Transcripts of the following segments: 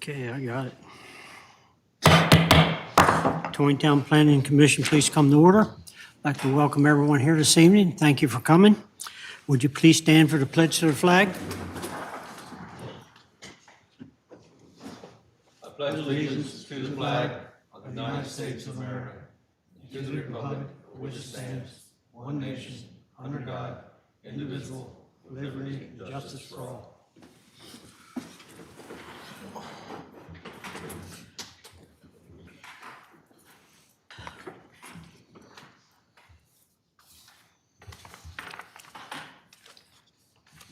Okay, I got it. Taneytown Planning Commission, please come to order. I'd like to welcome everyone here this evening. Thank you for coming. Would you please stand for the pledge to the flag? I pledge allegiance to the flag of the United States of America, and to the republic for which it stands, one nation, under God, indivisible, with liberty and justice for all.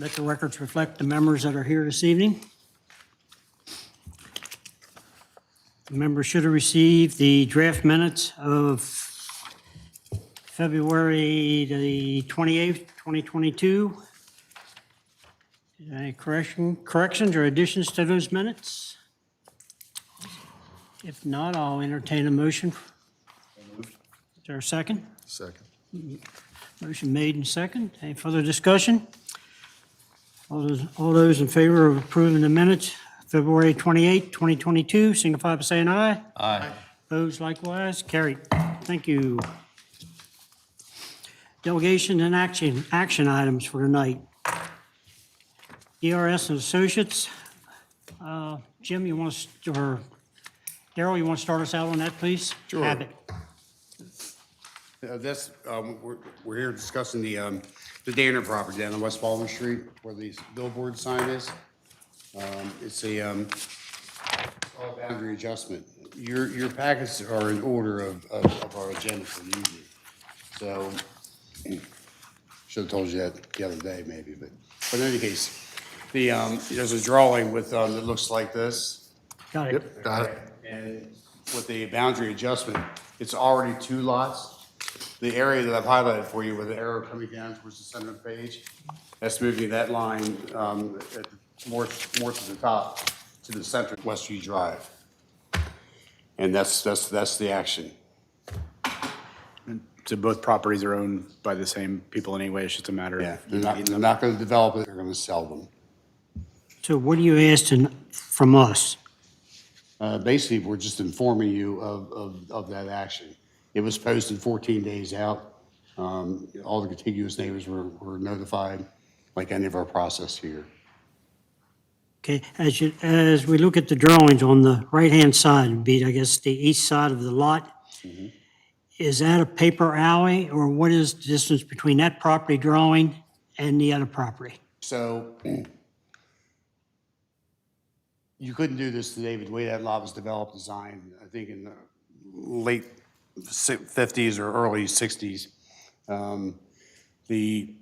Let the records reflect the members that are here this evening. The members should have received the draft minutes of February the 28th, 2022. Any corrections or additions to those minutes? If not, I'll entertain a motion. Is there a second? Second. Motion made and second. Any further discussion? All those in favor of approving the minutes, February 28, 2022, signify by saying aye. Aye. Opposed likewise, carried. Thank you. Delegation and action items for tonight. ERS and Associates. Jim, you want to, or Darrell, you want to start us out on that, please? Sure. Have it. We're here discussing the Danner property down on West Baldwin Street where the billboard sign is. It's a boundary adjustment. Your packets are in order of our agenda for the evening. So, should have told you that the other day maybe, but in any case, there's a drawing with, that looks like this. Got it. Got it. And with the boundary adjustment, it's already 2 lots. The area that I've highlighted for you with the arrow coming down towards the center of the page, that's moving that line more to the top, to the center of Westview Drive. And that's the action. So both properties are owned by the same people anyway, it's just a matter Yeah, of. they're not going to develop it, they're going to sell them. So what are you asking from us? Basically, we're just informing you of that action. It was posted 14 days out. All the contiguous neighbors were notified, like any of our process here. Okay, as we look at the drawings on the right-hand side, would be, I guess, the east side of the lot. Is that a paper alley, or what is the distance between that property drawing and the other property? So you couldn't do this today, but the way that lot was developed, designed, I think in the late 50s or early 60s, the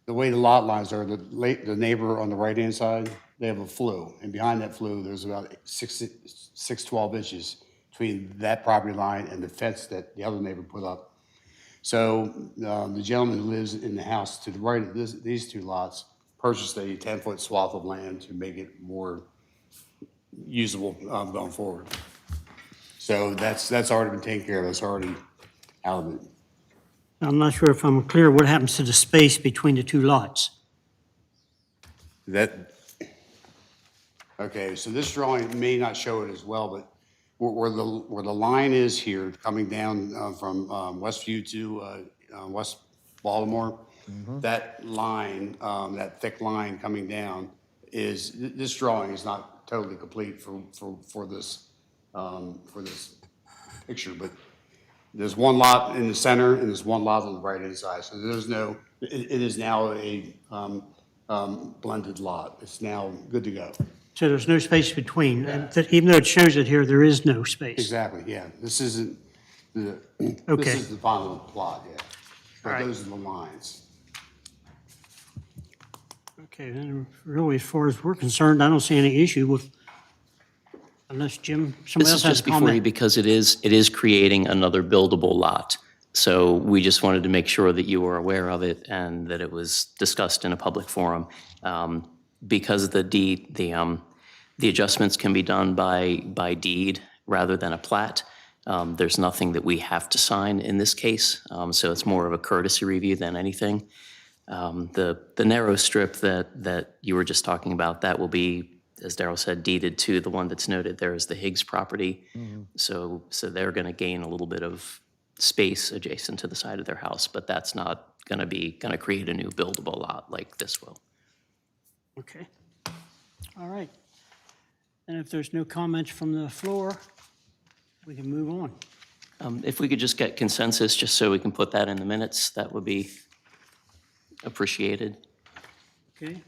way the lot lines are, the neighbor on the right-hand side, they have a flue, and behind that flue, there's about 12 inches between that property line and the fence that the other neighbor put up. So the gentleman who lives in the house to the right of these 2 lots purchased a 10-foot swath of land to make it more usable going forward. So that's already been taken care of. That's already out of it. I'm not sure if I'm clear, what happens to the space between the 2 lots? Okay, so this drawing may not show it as well, but where the line is here, coming down from Westview to West Baltimore, that line, that thick line coming down this drawing is not totally complete for this picture, but there's 1 lot in the center and there's 1 lot on the right-hand side. So it is now a blended lot. It's now good to go. So there's no space between, and even though it shows it here, there is no space. Exactly, yeah. This isn't, This Okay. is the final plot, yeah. But Alright. those are the lines. Okay, then really, as far as we're concerned, I don't see any issue with, unless Jim, somebody This else is has a just before you comment. because it is creating another buildable lot. So we just wanted to make sure that you were aware of it and that it was discussed in a public forum. Because the deed, the adjustments can be done by deed rather than a plat. There's nothing that we have to sign in this case, so it's more of a courtesy review than anything. The narrow strip that you were just talking about, that will be, as Darrell said, deeded to the one that's noted there as the Higgs property. So they're going to gain a little bit of space adjacent to the side of their house, but that's not going to create a new buildable lot like this will. Okay. All right. And if there's no comments from the floor, we can move on. If we could just get consensus, just so we can put that in the minutes, that would be appreciated. Okay.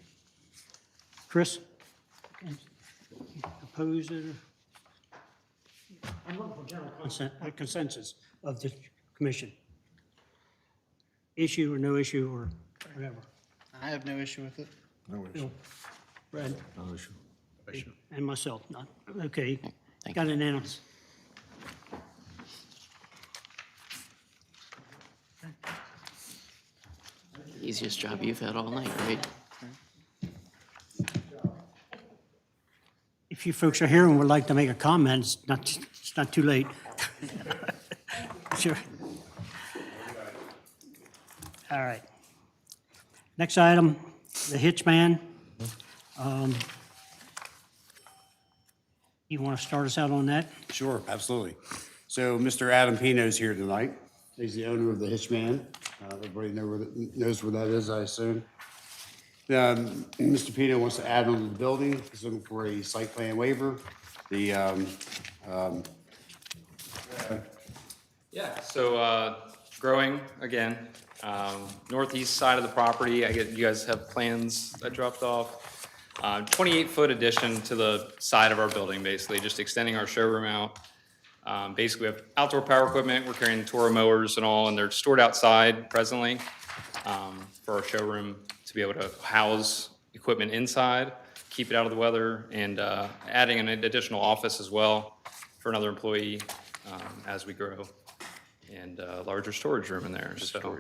Chris? Oppose it? I'm looking for general consensus of the commission. Issue or no issue or whatever. I have no issue with it. Bill? Brad? No issue. And myself, none. Okay. Thank Got an announce. Easiest job you've had all night, right? If you folks are here and would like to make a comment, it's not too late. Sure. All right. Next item, the hitchman. You want to start us out on that? Sure, absolutely. So Mr. Adam Pino's here tonight. He's the owner of the Hitchman. Everybody knows where that is, I assume. Mr. Pino wants to add on to the building. He's looking for a site plan waiver. Yeah, so growing again, northeast side of the property, I get, you guys have plans I dropped off. 28-foot addition to the side of our building, basically, just extending our showroom out. Basically, we have outdoor power equipment, we're carrying Toro mowers and all, and they're stored outside presently for our showroom to be able to house equipment inside, keep it out of the weather, and adding an additional office as well for another employee as we grow, and a larger storage room in there. So,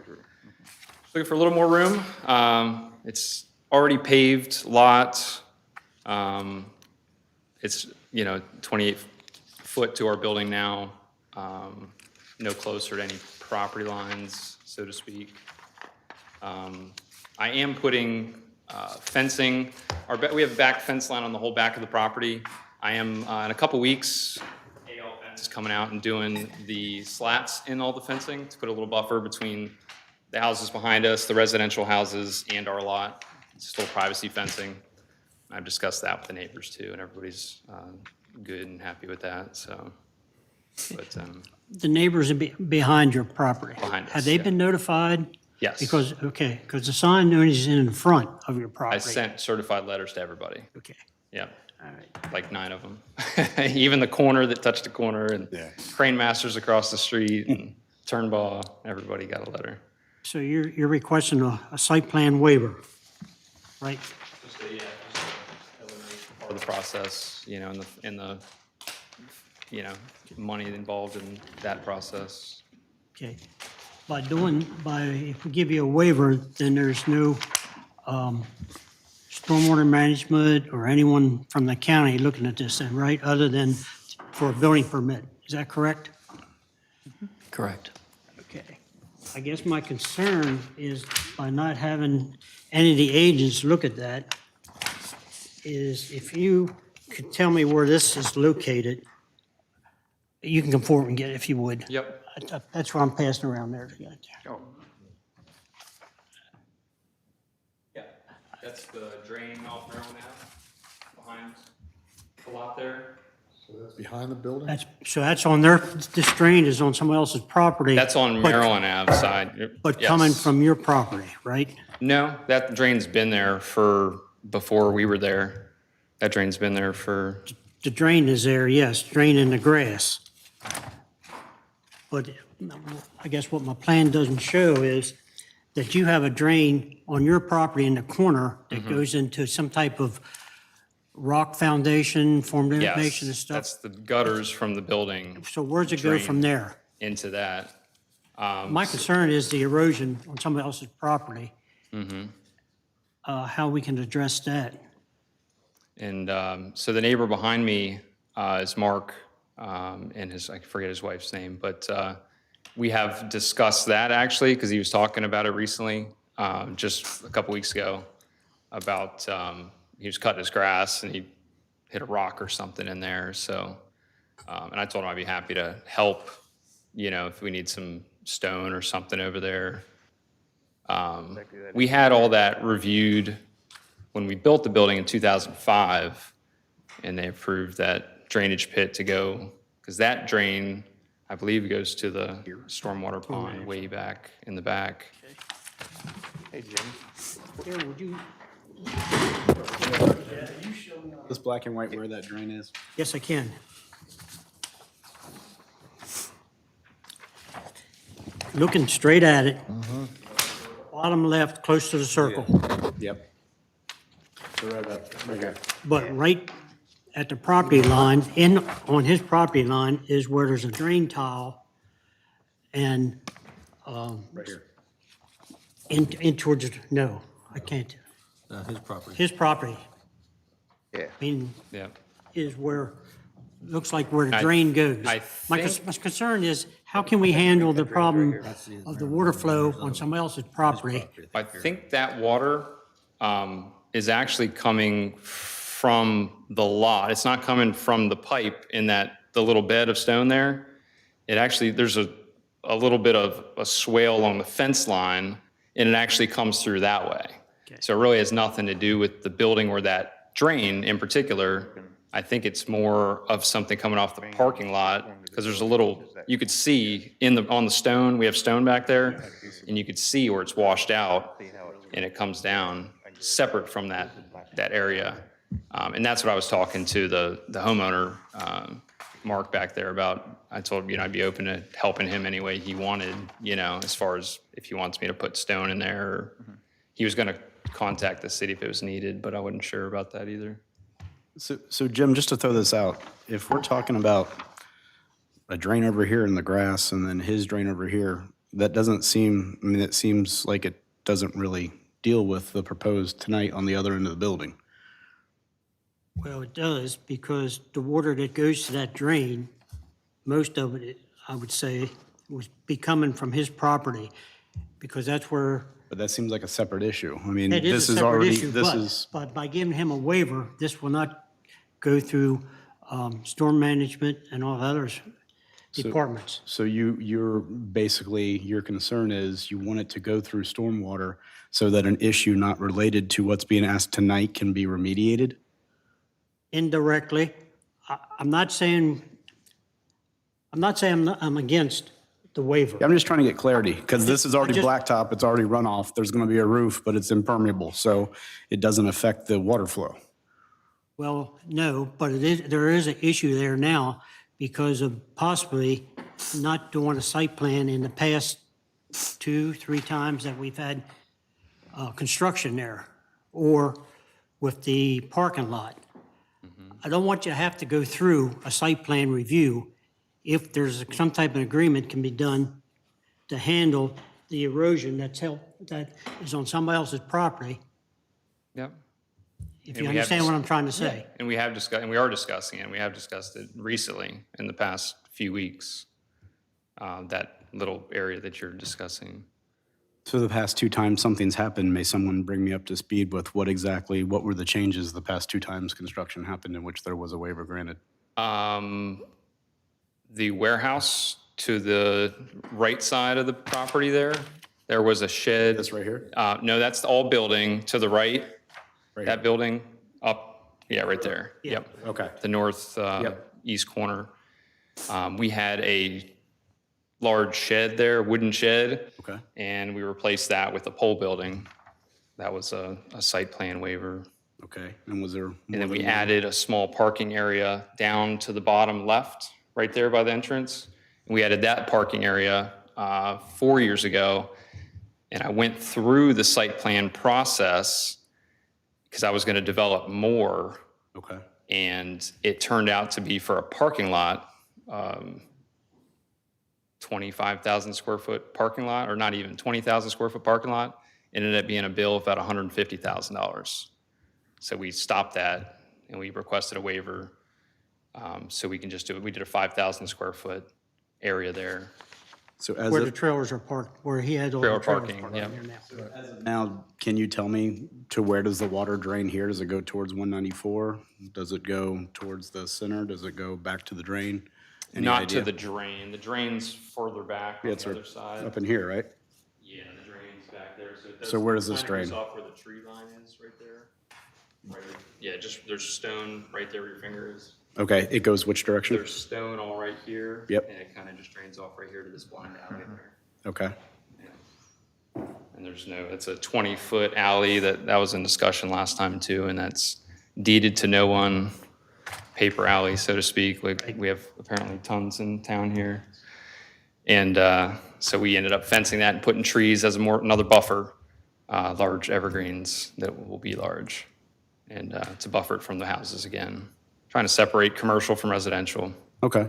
looking for a little more room. It's already paved lot. It's 28 foot to our building now. No closer to any property lines, so to speak. I am putting fencing. We have a back fence line on the whole back of the property. I am in a couple weeks. AL Fence is coming out and doing the slats in all the fencing to put a little buffer between the houses behind us, the residential houses, and our lot. It's still privacy fencing. I've discussed that with the neighbors too, and everybody's good and happy with that. So, but The neighbors behind your property. Behind us, Have they yeah. been notified? yes, Because the sign only is in front of your I property. sent certified letters to everybody. Okay, Yep. all right. Like 9 of them. Even the corner that touched the corner, and Yeah. crane masters across the street, and Turnbaugh, everybody got a letter. So you're requesting a site plan waiver, right? Just part of the process, in the money involved in that process. Okay. If we give you a waiver, then there's no stormwater management or anyone from the county looking at this then, right? Other than for a building permit. Is that correct? Correct. Okay. I guess my concern is by not having any of the agents look at that, is if you could tell me where this is located, you can come forward and get it if you would. Yep. That's what I'm passing around there. Yeah, that's the drain off Maryland Ave, behind the lot there. Behind the building? That's on this drain is on someone else's property. That's on but- Maryland Ave side. But Yes. coming from your property, right? No, that drain's been there before we were there. That drain's been there for, The drain is there, yes, drain in the grass. But I guess what my plan doesn't show is that you have a drain on your property in the corner that goes into some type of rock foundation, formation and Yes, stuff. that's the gutters from the building So where's it go from drain. there? into that. My concern is the erosion on somebody else's property. How we can address that. And so the neighbor behind me is Mark, and I forget his wife's name, but we have discussed that actually, because he was talking about it recently, just a couple weeks ago, about he was cutting his grass and he hit a rock or something in there. So, and I told him I'd be happy to help, if we need some stone or something over there. We had all that reviewed when we built the building in 2005, and they approved that drainage pit to go, because that drain, I believe, goes to the stormwater pond way back in the back. Darren, would you? This black and white where that drain is? Yes, I can. Looking straight at it. Bottom left, close to the circle. Yep. So right here. But right at the property line, on his property line is where there's a drain tile and Right here. in towards, no, I can't. His property. His property. Yeah. I mean, Yeah. is where, looks like where the I- drain goes. I My think- my concern is, how can we handle the problem of the water flow on somebody else's property? I think that water is actually coming from the lot. It's not coming from the pipe in the little bed of stone there. It actually, there's a little bit of a swale along the fence line, and it actually comes through that way. So it really has nothing to do with the building or that drain in particular. I think it's more of something coming off the parking lot, because there's a little, you could see on the stone, we have stone back there, and you could see where it's washed out, and it comes down separate from that area. And that's what I was talking to the homeowner, Mark, back there about. I told him, I'd be open to helping him any way he wanted, as far as if he wants me to put stone in there. Or he was going to contact the city if it was needed, but I wasn't sure about that either. So Jim, just to throw this out, if we're talking about a drain over here in the grass and then his drain over here, that doesn't seem, it seems like it doesn't really deal with the proposed tonight on the other end of the building. Well, it does, because the water that goes to that drain, most of it, I would say, would be coming from his property, because that's where, But that seems like a separate issue. it is This a is separate already, issue, this is, but by giving him a waiver, this will not go through storm management and all the other departments. so you're basically, your concern is you want it to go through stormwater so that an issue not related to what's being asked tonight can be remediated? Indirectly, I'm not saying I'm against the waiver. I'm just trying to get clarity, because this is already just- blacktop, it's already runoff, there's going to be a roof, but it's impermeable, so it doesn't affect the water flow. Well, no, but there is an issue there now because of possibly not doing a site plan in the past 2-3 times that we've had construction there, or with the parking lot. I don't want you to have to go through a site plan review if there's some type of agreement can be done to handle the erosion that is on somebody else's property, Yep. if And you we have understand what I'm trying to say. And we have discussed, and we are discussing it. We have discussed it recently in the past few weeks, that little area that you're discussing. So the past 2 times something's happened, may someone bring me up to speed with what were the changes the past 2 times construction happened in which there was a waiver granted? The warehouse to the right side of the property there was a shed. This right here? No, that's all building to the right. Right That building up, yeah, right there. Yep. Okay. The north east corner. We had a large shed there, wooden shed. Okay. And we replaced that with a pole building. That was a site plan waiver. Okay, and was there? And then we added a small parking area down to the bottom left, right there by the entrance. We added that parking area 4 years ago. And I went through the site plan process because I was going to develop more. Okay. And it turned out to be for a parking lot, 25,000 square foot parking lot, or not even 20,000 square foot parking lot. It ended up being a bill of about $150,000. So we stopped that and we requested a waiver. So we can just do it. We did a 5,000 square foot area there. So as Where the of trailers are parked, where he had all Trailer the trailers parking, parked yeah. in there now. now, can you tell me to where does the water drain here? Does it go towards 194? Does it go towards the center? Does it go back to the drain? Any Not to idea? the drain. The drain's further back on It's the other side. up in here, right? Yeah, the drain's back there. So, it does, So where does this kind of goes drain? off where the tree line is, right there. Right. Yeah, just there's stone right there where your finger is. Okay, it goes which direction? There's stone all right here. Yep. And it kind of just drains off right here to this blind alley there. Okay. And there's no, it's a 20-foot alley that was in discussion last time too, and that's deeded to no one, paper alley, so to speak. Like we have apparently tons in town here. And so we ended up fencing that and putting trees as another buffer, large evergreens that will be large. And to buffer it from the houses again, trying to separate commercial from residential. Okay.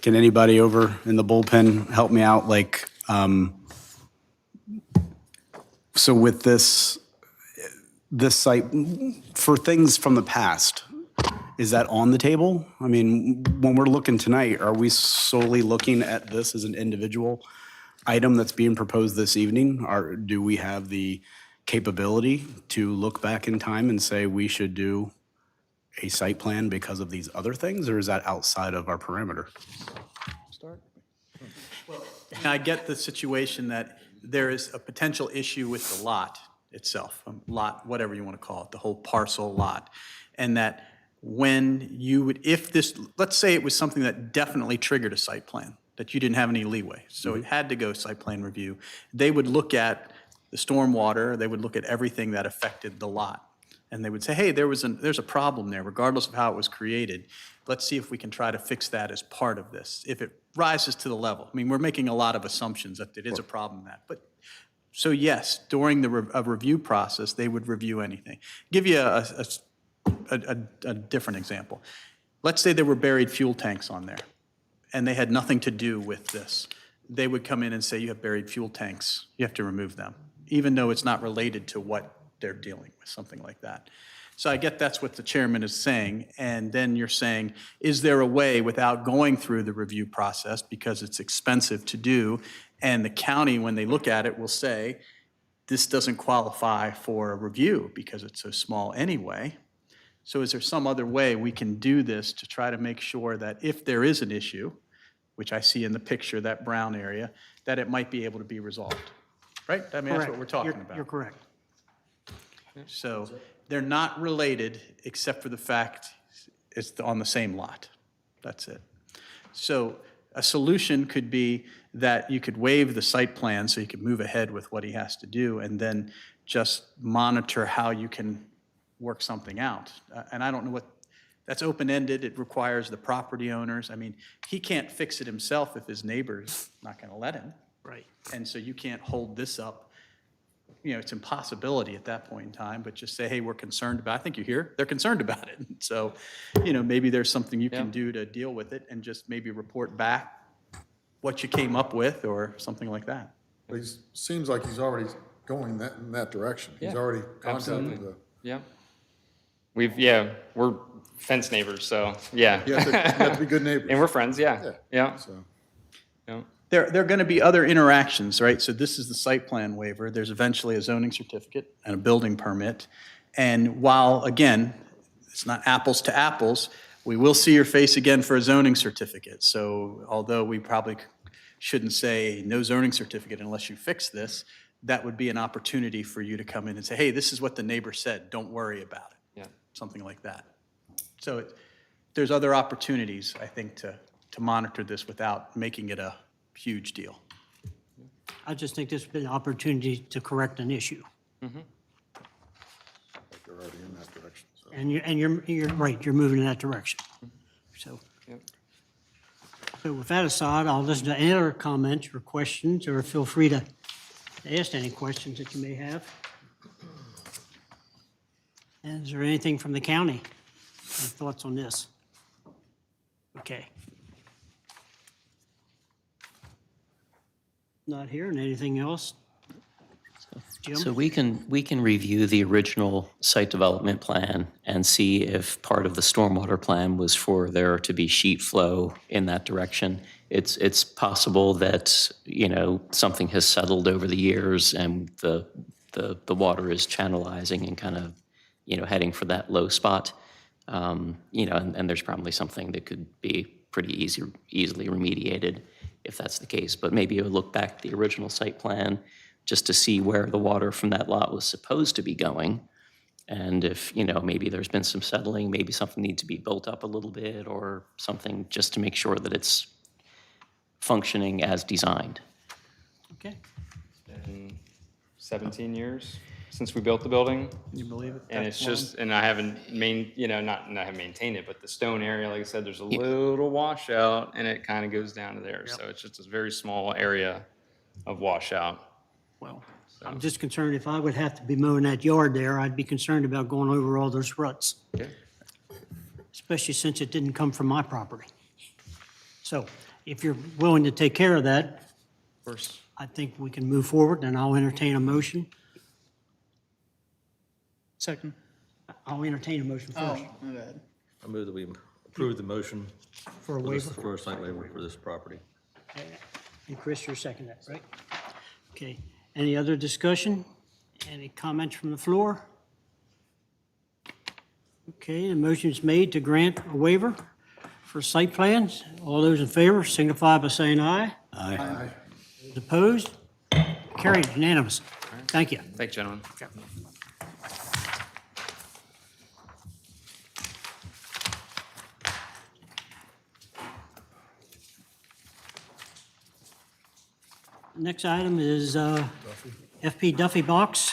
Can anybody over in the bullpen help me out? Like, so with this site, for things from the past, is that on the table? I mean, when we're looking tonight, are we solely looking at this as an individual item that's being proposed this evening? Or do we have the capability to look back in time and say we should do a site plan because of these other things, or is that outside of our perimeter? And I get the situation that there is a potential issue with the lot itself, lot, whatever you want to call it, the whole parcel lot. And that when you would, if this, let's say it was something that definitely triggered a site plan, that you didn't have any leeway, so it had to go site plan review, they would look at the stormwater, they would look at everything that affected the lot. And they would say, hey, there's a problem there, regardless of how it was created. Let's see if we can try to fix that as part of this, if it rises to the level. I mean, we're making a lot of assumptions that it is a problem that, but, so yes, during the review process, they would review anything. Give you a different example. Let's say there were buried fuel tanks on there, and they had nothing to do with this. They would come in and say, you have buried fuel tanks, you have to remove them, even though it's not related to what they're dealing with, something like that. So I get that's what the chairman is saying, and then you're saying, is there a way without going through the review process, because it's expensive to do, and the county, when they look at it, will say, this doesn't qualify for a review because it's so small anyway. So is there some other way we can do this to try to make sure that if there is an issue, which I see in the picture, that brown area, that it might be able to be resolved, right? I mean, that's what we're talking about. You're correct. So they're not related, except for the fact it's on the same lot. That's it. So a solution could be that you could waive the site plan so you could move ahead with what he has to do, and then just monitor how you can work something out. And I don't know what, that's open-ended. It requires the property owners. I mean, he can't fix it himself if his neighbor's not going to let him. Right. And so you can't hold this up. You know, it's impossibility at that point in time, but just say, hey, we're concerned about, I think you hear, they're concerned about it. So, you know, maybe there's something you can do to deal with it, and just maybe report back what you came up with or something like that. But he seems like he's already going in that direction. He's Yeah, already absolutely. contacted Yeah. We're fence neighbors, so yeah. you have to be good neighbors. And we're friends, yeah. Yeah. So, Yeah. There are going to be other interactions, right? So this is the site plan waiver. There's eventually a zoning certificate and a building permit. And while, again, it's not apples to apples, we will see your face again for a zoning certificate. So although we probably shouldn't say no zoning certificate unless you fix this, that would be an opportunity for you to come in and say, hey, this is what the neighbor said, don't worry about it. Yeah. Something like that. So there's other opportunities, I think, to monitor this without making it a huge deal. I just think this has been an opportunity to correct an issue. like they're already in that direction, so. And you're right, you're moving in that direction. So, So with that aside, I'll listen to any other comments or questions, or feel free to ask any questions that you may have. And is there anything from the county? Any thoughts on this? Okay. Not hearing anything else. So Jim? we can review the original site development plan and see if part of the stormwater plan was for there to be sheet flow in that direction. It's possible that, you know, something has settled over the years and the water is channelizing and kind of, you know, heading for that low spot. You know, and there's probably something that could be pretty easily remediated if that's the case. But maybe a look back at the original site plan just to see where the water from that lot was supposed to be going. And if, you know, maybe there's been some settling, maybe something needs to be built up a little bit or something just to make sure that it's functioning as designed. Okay. Been 17 years since we built the building. You believe it? And it's just, and I haven't not have maintained it, but the stone area, like I said, there's a little washout and it kind of goes down to there. So it's just a very small area of washout. Well, I'm just concerned if I would have to be mowing that yard there, I'd be concerned about going over all those ruts. Okay. Especially since it didn't come from my property. So if you're willing to take care of that, Of course. I think we can move forward, and I'll entertain a motion. Second. I'll entertain a motion first my bad. I move that we approve the motion for a for this, waiver. for a site waiver for this property. And Chris, you're second that, right? Okay. Any other discussion? Any comments from the floor? Okay, the motion is made to grant a waiver for site plans. All those in favor signify by saying aye. Aye. Those opposed? Carried unanimous. Thank you. Thanks, gentlemen. Next item is FP Duffy Box.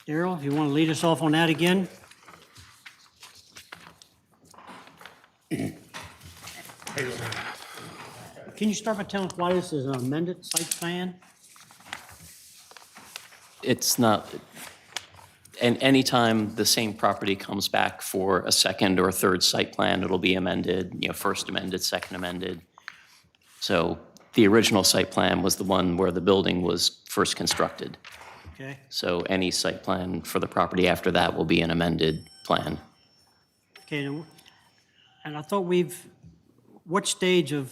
Daryl, if you want to lead us off on that again? Can you start by telling us why this is an amended site plan? It's not, and anytime the same property comes back for a second or third site plan, it'll be amended, you know, first amended, second amended. So the original site plan was the one where the building was first constructed. Okay, So any site plan for the property after that will be an amended plan. okay, and I thought what stage are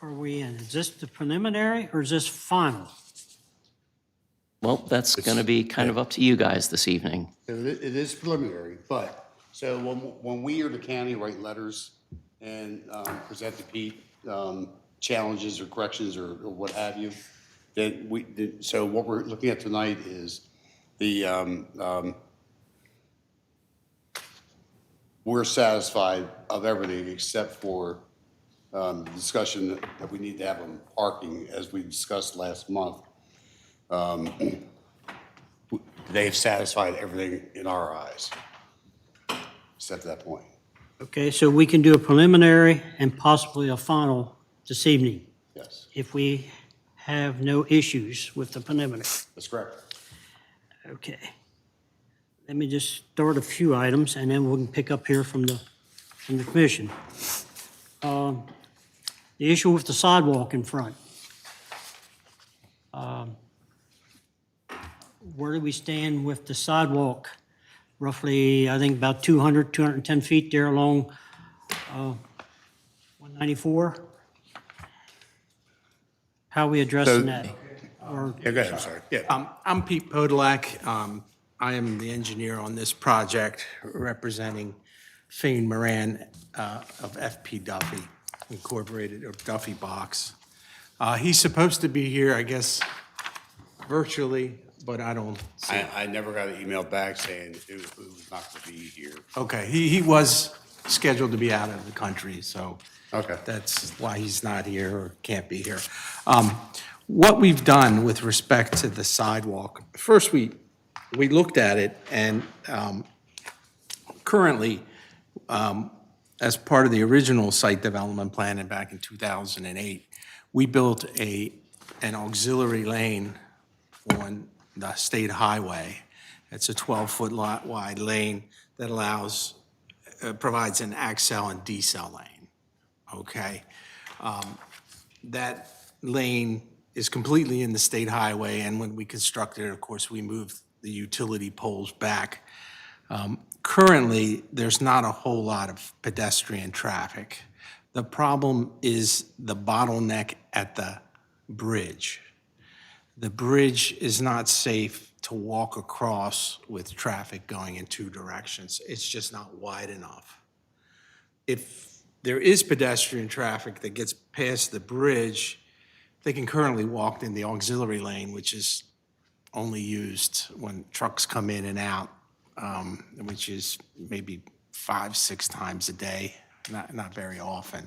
we in? Is this the preliminary or is this final? Well, that's going to be kind of up to you guys this evening. It is preliminary, but, so when we or the county write letters and present to Pete, challenges or corrections or what have you, then so what we're looking at tonight is we're satisfied of everything except for the discussion that we need to have on parking, as we discussed last month. They've satisfied everything in our eyes, except that point. Okay, so we can do a preliminary and possibly a final this evening Yes, if we have no issues with the preliminary. that's correct. Okay. Let me just start a few items, and then we can pick up here from the commission. The issue with the sidewalk in front. Where do we stand with the sidewalk? Roughly, I think about 200, 210 feet there along 194? How are we addressing that? Or Yeah, go ahead, I'm sorry. Yeah. I'm Pete Podolak. I am the engineer on this project representing Fane Moran of FP Duffy Incorporated, or Duffy Box. He's supposed to be here, I guess, virtually, but I don't see. I never got an email back saying it was not going to be here. Okay, he was scheduled to be out of the country, so Okay. that's why he's not here or can't be here. What we've done with respect to the sidewalk, first we looked at it, and currently, as part of the original site development plan and back in 2008, we built an auxiliary lane on the state highway. It's a 12-foot wide lane that provides an accel and decel lane, okay? That lane is completely in the state highway, and when we constructed it, of course, we moved the utility poles back. Currently, there's not a whole lot of pedestrian traffic. The problem is the bottleneck at the bridge. The bridge is not safe to walk across with traffic going in two directions. It's just not wide enough. If there is pedestrian traffic that gets past the bridge, they can currently walk in the auxiliary lane, which is only used when trucks come in and out, which is maybe 5-6 times a day, not very often.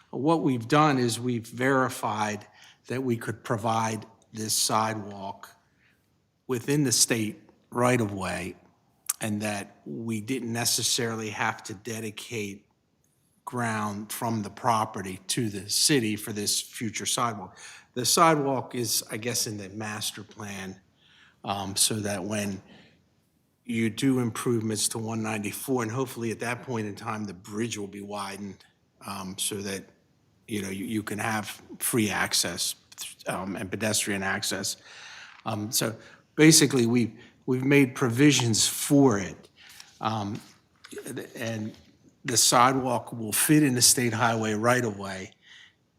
What we've done is we've verified that we could provide this sidewalk within the state right-of-way, and that we didn't necessarily have to dedicate ground from the property to the city for this future sidewalk. The sidewalk is, I guess, in the master plan, so that when you do improvements to 194, and hopefully at that point in time, the bridge will be widened, so that, you know, you can have free access and pedestrian access. So basically, we've made provisions for it. And the sidewalk will fit in the state highway right-of-way,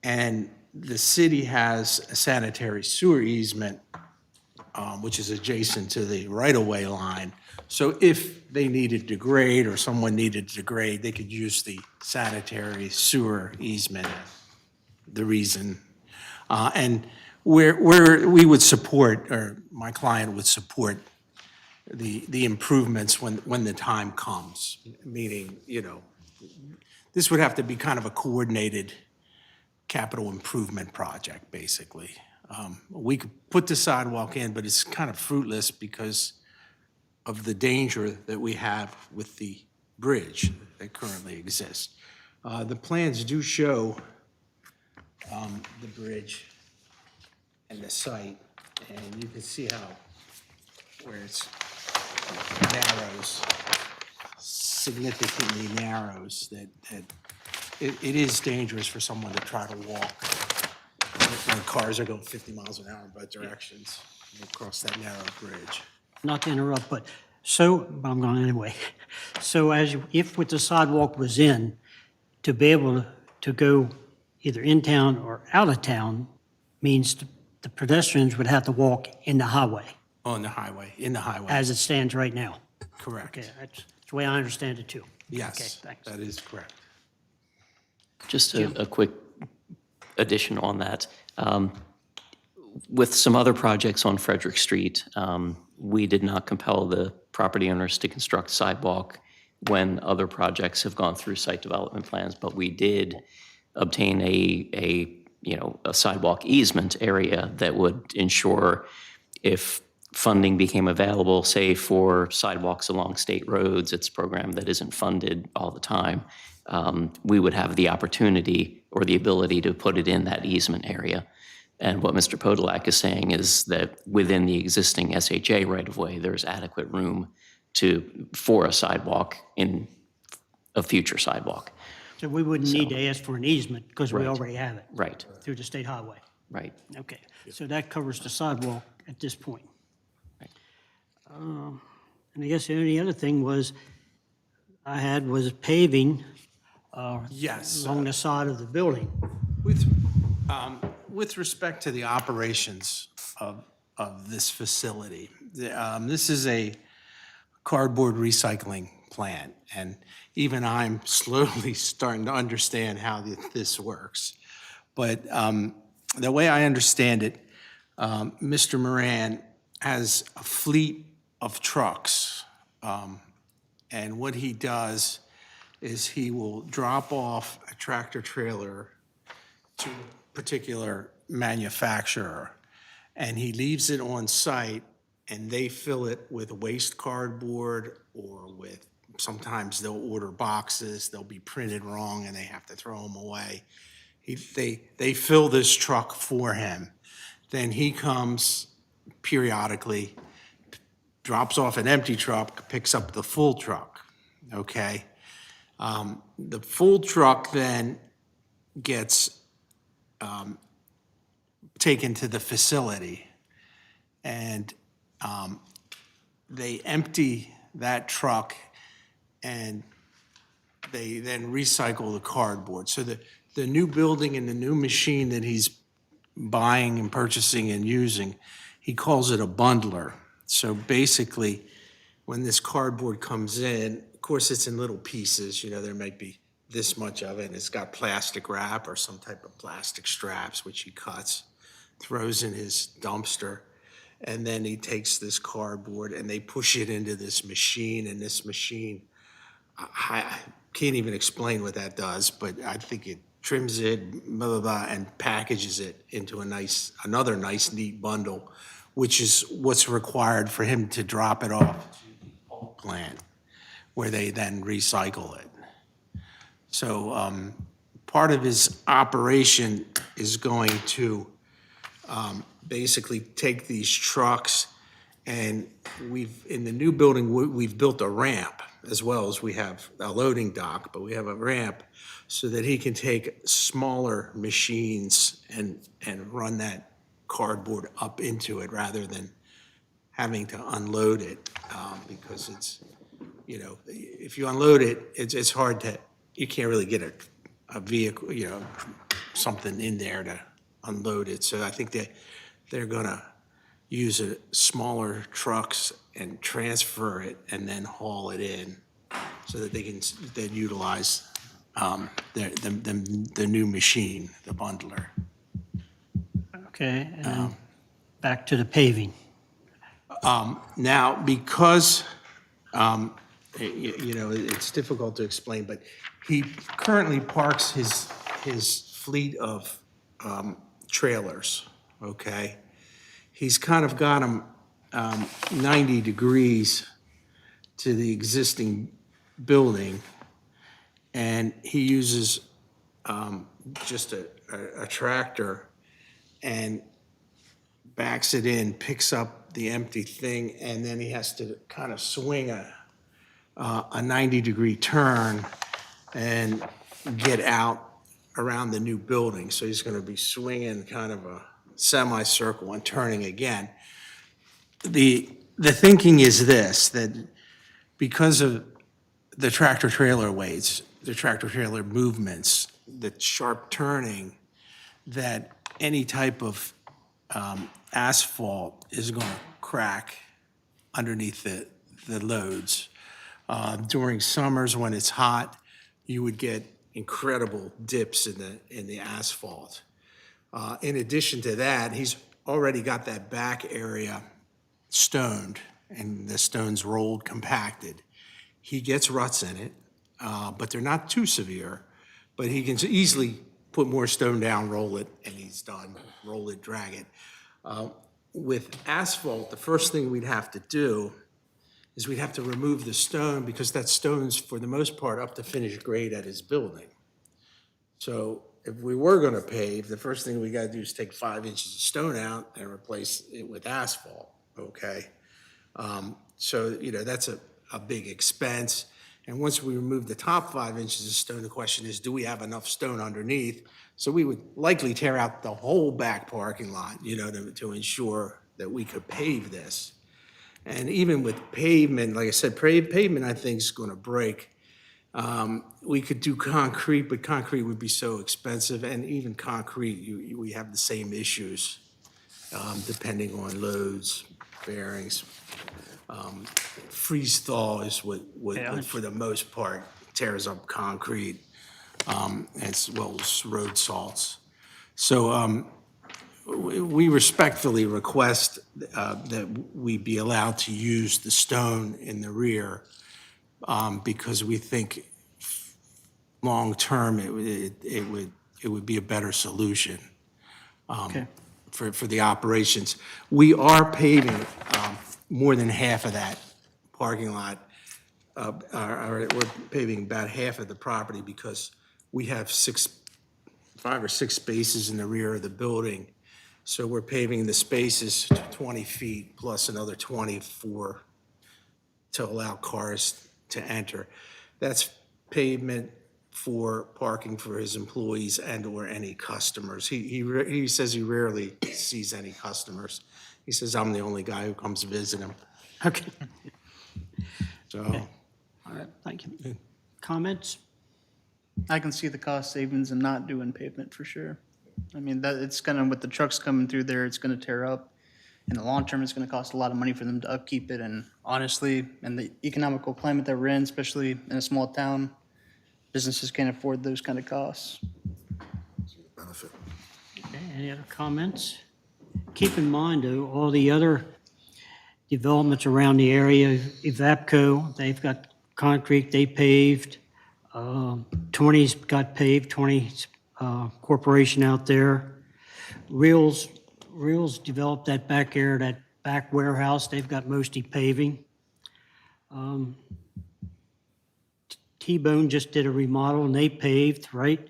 and the city has a sanitary sewer easement, which is adjacent to the right-of-way line. So if they needed to grade or someone needed to grade, they could use the sanitary sewer easement, the reason. And where we would support, or my client would support, the improvements when the time comes, meaning, you know, this would have to be kind of a coordinated capital improvement project, basically. We could put the sidewalk in, but it's kind of fruitless because of the danger that we have with the bridge that currently exists. The plans do show the bridge and the site, and you can see where it's narrows, significantly narrows, that it is dangerous for someone to try to walk when cars are going 50 miles an hour in both directions across that narrow bridge. Not to interrupt, but I'm going anyway. So if with the sidewalk was in, to be able to go either in town or out of town means the pedestrians would have to walk in the highway On the highway, in the highway. as it stands right now. Correct. Okay, that's the way I understand it too. Yes, Okay, thanks. that is correct. Just a quick addition on that. With some other projects on Frederick Street, we did not compel the property owners to construct sidewalk when other projects have gone through site development plans, but we did obtain a sidewalk easement area that would ensure if funding became available, say for sidewalks along state roads, it's a program that isn't funded all the time, we would have the opportunity or the ability to put it in that easement area. And what Mr. Podolak is saying is that within the existing SHA right-of-way, there's adequate room for a sidewalk in a future sidewalk. So we wouldn't need to ask for an easement because we already have it. Right, Through the state highway. right. Okay, so that covers the sidewalk at this point. Right. And I guess the only other thing was paving Yes. along the side of the building. With respect to the operations of this facility, this is a cardboard recycling plant, and even I'm slowly starting to understand how this works. But the way I understand it, Mr. Moran has a fleet of trucks, and what he does is he will drop off a tractor trailer to a particular manufacturer, and he leaves it on site, and they fill it with waste cardboard or with Sometimes they'll order boxes, they'll be printed wrong, and they have to throw them away. They fill this truck for him. Then he comes periodically, drops off an empty truck, picks up the full truck, okay? The full truck then gets taken to the facility, and they empty that truck, and they then recycle the cardboard. So the new building and the new machine that he's buying and purchasing and using, he calls it a bundler. So basically, when this cardboard comes in, of course, it's in little pieces, there might be this much of it, and it's got plastic wrap or some type of plastic straps, which he cuts, throws in his dumpster, and then he takes this cardboard and they push it into this machine, and this machine, I can't even explain what that does, but I think it trims it, blah, blah, blah, and packages it into another nice, neat bundle, which is what's required for him to drop it off to the pulp plant, where they then recycle it. So part of his operation is going to basically take these trucks, and in the new building, we've built a ramp, as well as we have a loading dock, but we have a ramp so that he can take smaller machines and run that cardboard up into it rather than having to unload it, because it's, if you unload it, it's hard to, you can't really get a vehicle, something in there to unload it. So I think they're gonna use smaller trucks and transfer it and then haul it in so that they can then utilize the new machine, the bundler. Okay, and back to the paving. Now, because, it's difficult to explain, but he currently parks his fleet of trailers, okay? He's kind of got them 90 degrees to the existing building, and he uses just a tractor and backs it in, picks up the empty thing, and then he has to kind of swing a 90-degree turn and get out around the new building. So he's going to be swinging kind of a semicircle and turning again. The thinking is this, that because of the tractor-trailer weights, the tractor-trailer movements, the sharp turning, that any type of asphalt is going to crack underneath the loads. During summers when it's hot, you would get incredible dips in the asphalt. In addition to that, he's already got that back area stoned, and the stone's rolled, compacted. He gets ruts in it, but they're not too severe, but he can easily put more stone down, roll it, and he's done. Roll it, drag it. With asphalt, the first thing we'd have to do is we'd have to remove the stone, because that stone's, for the most part, up to finished grade at his building. So if we were gonna pave, the first thing we gotta do is take 5 inches of stone out and replace it with asphalt, okay? So, that's a big expense. And once we remove the top 5 inches of stone, the question is, do we have enough stone underneath? So we would likely tear out the whole back parking lot, to ensure that we could pave this. And even with pavement, like I said, pavement I think is gonna break. We could do concrete, but concrete would be so expensive, and even concrete, we have the same issues, depending on loads, bearings. Freeze thaw is what for the most part tears up concrete, as well as road salts. So we respectfully request that we be allowed to use the stone in the rear, because we think long-term it would be a better solution for the operations. We are paving more than half of that parking lot we're paving about half of the property because we have 5 or 6 spaces in the rear of the building. So we're paving the spaces to 20 feet plus another 24 to allow cars to enter. That's pavement for parking for his employees and/or any customers. He says he rarely sees any customers. He says, I'm the only guy who comes visit him. Okay, So, all right, thank you. Comments? I can see the cost savings in not doing pavement for sure. I mean, that, it's gonna, with the trucks coming through there, it's gonna tear up. In the long term, it's gonna cost a lot of money for them to upkeep it, and honestly, in the economical climate that we're in, especially in a small town, businesses can't afford those kind of costs. Okay, any other comments? Keep in mind, though, all the other developments around the area, Evapco, they've got concrete, they paved. 20's got paved, 20's corporation out there. Reels developed that back area, that back warehouse, they've got mostly paving. T-Bone just did a remodel and they paved, right?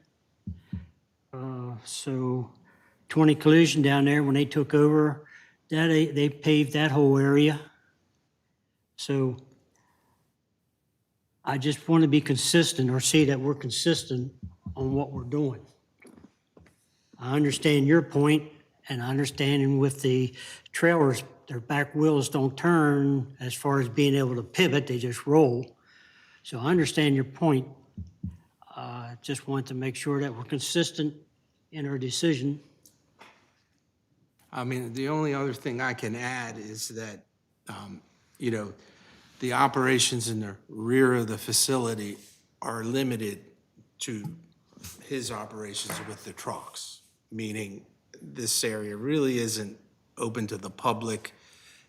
So 20 Collision down there, when they took over, they paved that whole area. So I just want to be consistent or see that we're consistent on what we're doing. I understand your point, and I understand with the trailers, their back wheels don't turn as far as being able to pivot, they just roll. So I understand your point. Just want to make sure that we're consistent in our decision. I mean, the only other thing I can add is that, the operations in the rear of the facility are limited to his operations with the trucks, meaning this area really isn't open to the public.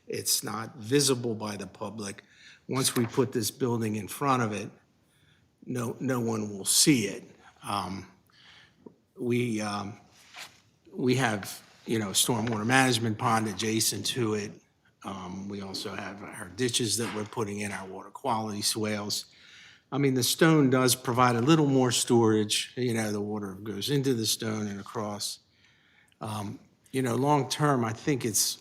It's not visible by the public. Once we put this building in front of it, no one will see it. We have, a stormwater management pond adjacent to it. We also have our ditches that we're putting in, our water quality swales. I mean, the stone does provide a little more storage, the water goes into the stone and across. Long-term, I think it's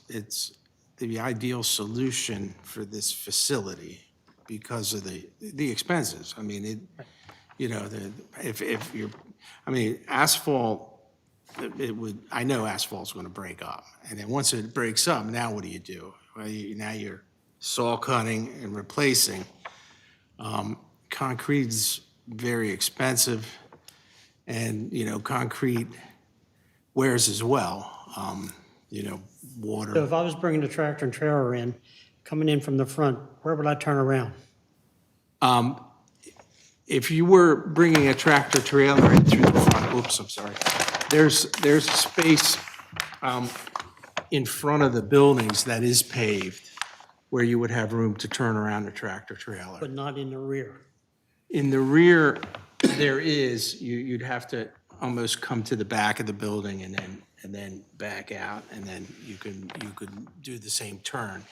the ideal solution for this facility because of the expenses. I mean, asphalt, I know asphalt's gonna break up. And then once it breaks up, now what do? Well, now you're saw cutting and replacing. Concrete's very expensive and, concrete wears as well. Water. So if I was bringing the tractor and trailer in, coming in from the front, where would I turn around? If you were bringing a tractor trailer in through the front, oops, I'm sorry. There's a space in front of the buildings that is paved where you would have room to turn around a tractor trailer. But not in the rear. In the rear, there is, you'd have to almost come to the back of the building and then back out, and then you could do the same turn.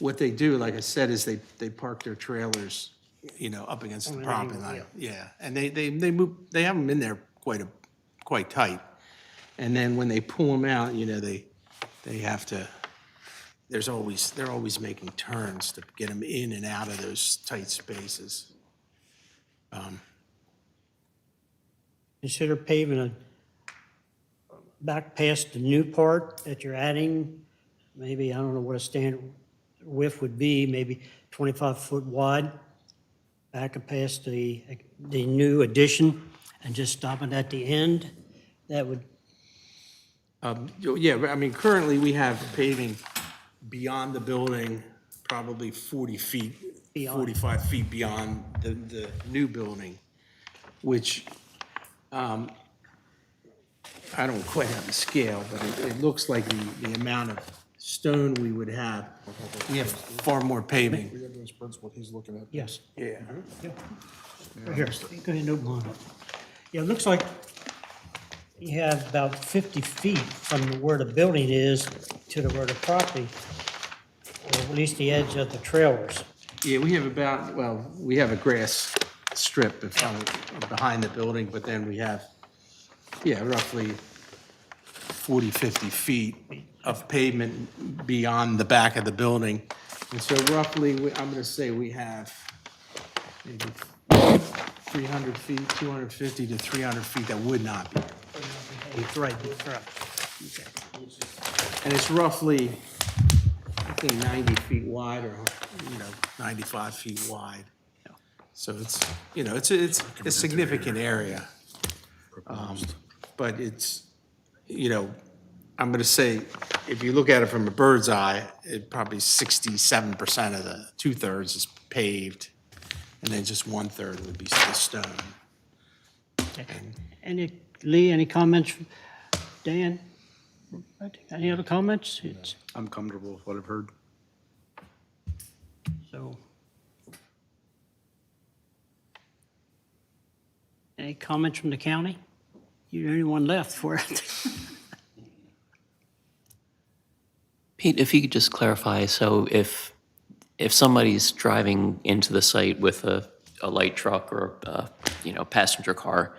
What they do, like I said, is they park their trailers, up against the property line. Yeah, and they move, they have them in there quite tight. And then when they pull them out, they have to, they're always making turns to get them in and out of those tight spaces. Consider paving a back past the new part that you're adding. Maybe, I don't know what a standard width would be, maybe 25 foot wide. Back and past the new addition and just stopping at the end. That would, Yeah, I mean, currently we have paving beyond the building, probably 40 feet, Beyond. 45 feet beyond the new building, which, I don't quite have the scale, but it looks like the amount of stone we would have. We have far more paving. We have those prints, what he's looking at. yes. Yeah. Right here, go ahead, no problem. Yeah, it looks like you have about 50 feet from where the building is to where the property, or at least the edge of the trailers. Yeah, we have about, well, we have a grass strip behind the building, but then we have, yeah, roughly 40, 50 feet of pavement beyond the back of the building. And so roughly, I'm gonna say we have maybe 300 feet, 250 to 300 feet that would not be. It's right, it's right. And it's roughly, I think, 90 feet wide or, 95 feet wide. So it's, it's a significant area. But it's, I'm going to say, if you look at it from a bird's eye, it probably 67% of the 2/3 is paved, and then just 1/3 would be the stone. Lee, any comments? Dan? Any other comments? I'm comfortable with what I've heard. So. Any comments from the county? You're the only one left for it. Pete, if you could just clarify, so if somebody's driving into the site with a light truck or a passenger car,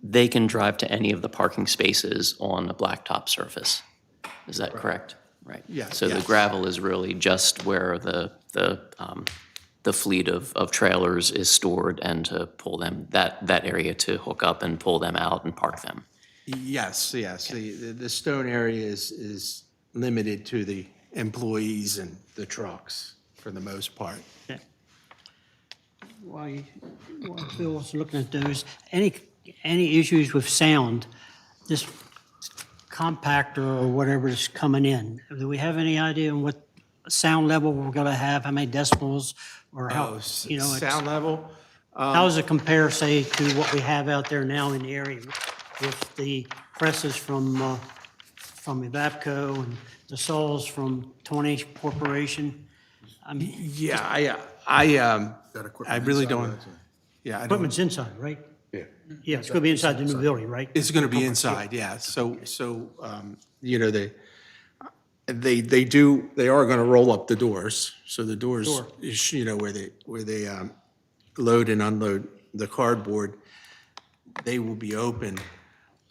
they can drive to any of the parking spaces on a blacktop surface. Is that correct? Right. Yeah, So the yes. gravel is really just where the fleet of trailers is stored, and to pull them, that area to hook up and pull them out and park them. Yes. The stone area is limited to the employees and the trucks for the most part. While Bill's looking at those, any issues with sound, this compactor or whatever is coming in, do we have any idea on what sound level we're gonna have, how many decibels, or how, Sound level? how does it compare, say, to what we have out there now in the area with the presses from Evapco and the saws from 20 Corporation? I mean, Yeah, I really don't, yeah, I don't, equipment's inside, right? Yeah. Yeah, it's gonna be inside the new building, right? it's gonna be inside, yeah, they are gonna roll up the doors, so the doors, Sure. is, where they load and unload the cardboard, they will be open.